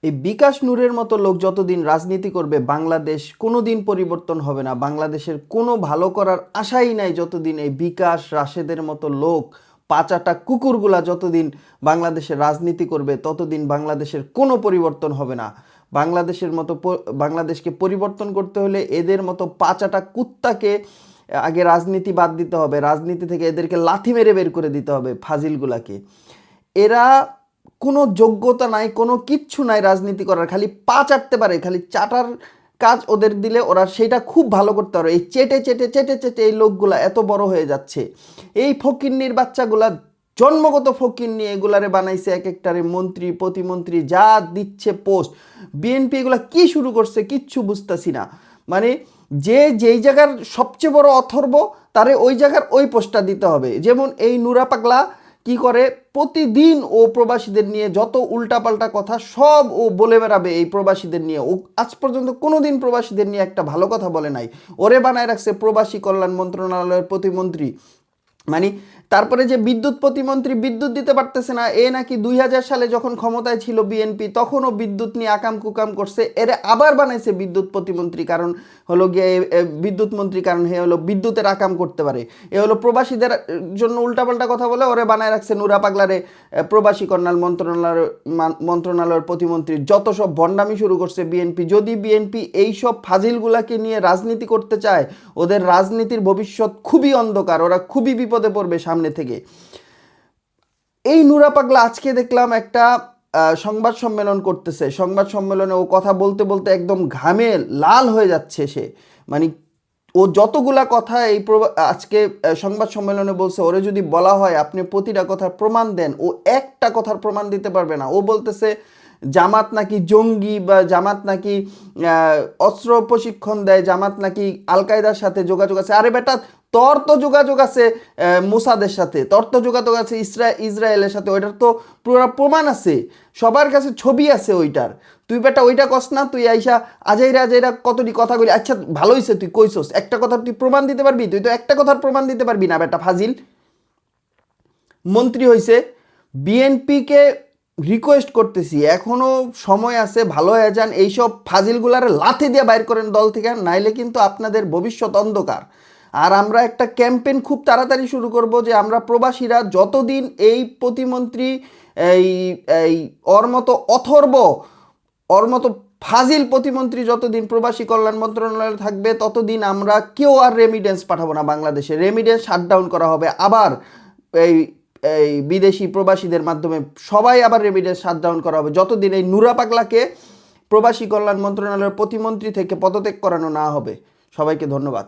এই বিকাশ নূরের মতো লোক যতদিন রাজনীতি করবে বাংলাদেশ কোনোদিন পরিবর্তন হবে না। বাংলাদেশের কোনো ভালো করার আশাই নাই যতদিন এই বিকাশ রাশেদের মতো লোক, পাচাটা কুকুরগুলা যতদিন বাংলাদেশের রাজনীতি করবে ততদিন বাংলাদেশের কোনো পরিবর্তন হবে না। বাংলাদেশের মতো বাংলাদেশকে পরিবর্তন করতে হলে এদের মতো পাচাটা কুত্তাকে আগে রাজনীতি বাদ দিতে হবে, রাজনীতি থেকে এদেরকে লাথি মেরে বের করে দিতে হবে ফাজিলগুলাকে। এরা কোনো যোগ্যতা নাই, কোনো কিচ্ছু নাই রাজনীতি করার, খালি পা চাটতে পারে, খালি চাটার কাজ ওদের দিলে ওরা সেটা খুব ভালো করতে পারে। এই চেটে চেটে চেটে চেটে এই লোকগুলা এত বড় হয়ে যাচ্ছে। এই ফকিন্নির বাচ্চাগুলা জন্মগত ফকিন্নি, এগুলারে বানাইছে এক একটারে মন্ত্রী প্রতিমন্ত্রী, যা দিচ্ছে পোস্ট। বিএনপি এগুলা কি শুরু করছে কিচ্ছু বুঝতেছি না। মানে যে যেই জায়গার সবচেয়ে বড় অথর্ব তারে ওই জায়গার ওই পোস্টটা দিতে হবে। যেমন এই নুরা পাগলা কি করে, প্রতিদিন ও প্রবাসীদের নিয়ে যত উল্টাপাল্টা কথা সব ও বলে বেড়াবে এই প্রবাসীদের নিয়ে। ও আজ পর্যন্ত কোনো দিন প্রবাসীদের নিয়ে একটা ভালো কথা বলে নাই। ওরে বানায় রাখছে প্রবাসী কল্যাণ মন্ত্রণালয়ের প্রতিমন্ত্রী। মানে তারপরে যে বিদ্যুৎ প্রতিমন্ত্রী বিদ্যুৎ দিতে পারতেছে না, এ নাকি 2000 সালে যখন ক্ষমতায় ছিল বিএনপি তখনও বিদ্যুৎ নিয়ে আকাম কুকাম করছে, এর আবার বানাইছে বিদ্যুৎ প্রতিমন্ত্রী, কারণ হলো গিয়ে বিদ্যুৎ মন্ত্রী, কারণ হে হলো বিদ্যুতের আকাম করতে পারে। এ হলো প্রবাসীদের জন্য উল্টাপাল্টা কথা বলে ওরে বানায় রাখছে নুরা পাগলারে প্রবাসী কল্যাণ মন্ত্রণালয়ের প্রতিমন্ত্রী। যত সব ভণ্ডামি শুরু করছে বিএনপি। যদি বিএনপি এইসব ফাজিলগুলাকে নিয়ে রাজনীতি করতে চায়, ওদের রাজনীতির ভবিষ্যৎ খুবই অন্ধকার, ওরা খুবই বিপদে পড়বে সামনে থেকে। এই নুরা পাগলা আজকে দেখলাম একটা সংবাদ সম্মেলন করতেছে, সংবাদ সম্মেলনে ও কথা বলতে বলতে একদম ঘামে লাল হয়ে যাচ্ছে সে। মানে ও যতগুলা কথা এই আজকে সংবাদ সম্মেলনে বলছে, ওরে যদি বলা হয় আপনি প্রতিটা কথার প্রমাণ দেন, ও একটা কথার প্রমাণ দিতে পারবে না। ও বলতেছে জামাত নাকি জঙ্গি, বা জামাত নাকি অস্ত্র প্রশিক্ষণ দেয়, জামাত নাকি আল কায়দার সাথে যোগাযোগ আছে। আরে বেটা, তোর তো যোগাযোগ আছে মোসাদের সাথে, তোর তো যোগাযোগ আছে ইসরায়েলের সাথে, ওইটার তো পুরো প্রমাণ আছে, সবার কাছে ছবি আছে ওইটার। তুই বেটা ওইটা কস না, তুই আইসা আজাইরা আজাইরা কতটি কথা বলি। আচ্ছা ভালো হয়েছে তুই কইছস, একটা কথা তুই প্রমাণ দিতে পারবি? তুই তো একটা কথার প্রমাণ দিতে পারবি না বেটা ফাজিল। মন্ত্রী হয়েছে, বিএনপিকে রিকোয়েস্ট করতেছি এখনো সময় আছে, ভালো হয়ে যান, এইসব ফাজিলগুলার লাথি দিয়ে বাইর করেন দল থেকে, নাইলে কিন্তু আপনাদের ভবিষ্যৎ অন্ধকার। আর আমরা একটা ক্যাম্পেইন খুব তাড়াতাড়ি শুরু করব যে আমরা প্রবাসীরা যতদিন এই প্রতিমন্ত্রী এই এই ওর মতো অথর্ব, ওর মতো ফাজিল প্রতিমন্ত্রী যতদিন প্রবাসী কল্যাণ মন্ত্রণালয়ে থাকবে ততদিন আমরা কেউ আর রেমিডেন্স পাঠাবো না বাংলাদেশে। রেমিডেন্স শাটডাউন করা হবে, আবার এই এই বিদেশি প্রবাসীদের মাধ্যমে সবাই আবার রেমিডেন্স শাটডাউন করা হবে যতদিন এই নুরা পাগলাকে প্রবাসী কল্যাণ মন্ত্রণালয়ের প্রতিমন্ত্রী থেকে পদত্যাগ করানো না হবে। সবাইকে ধন্যবাদ।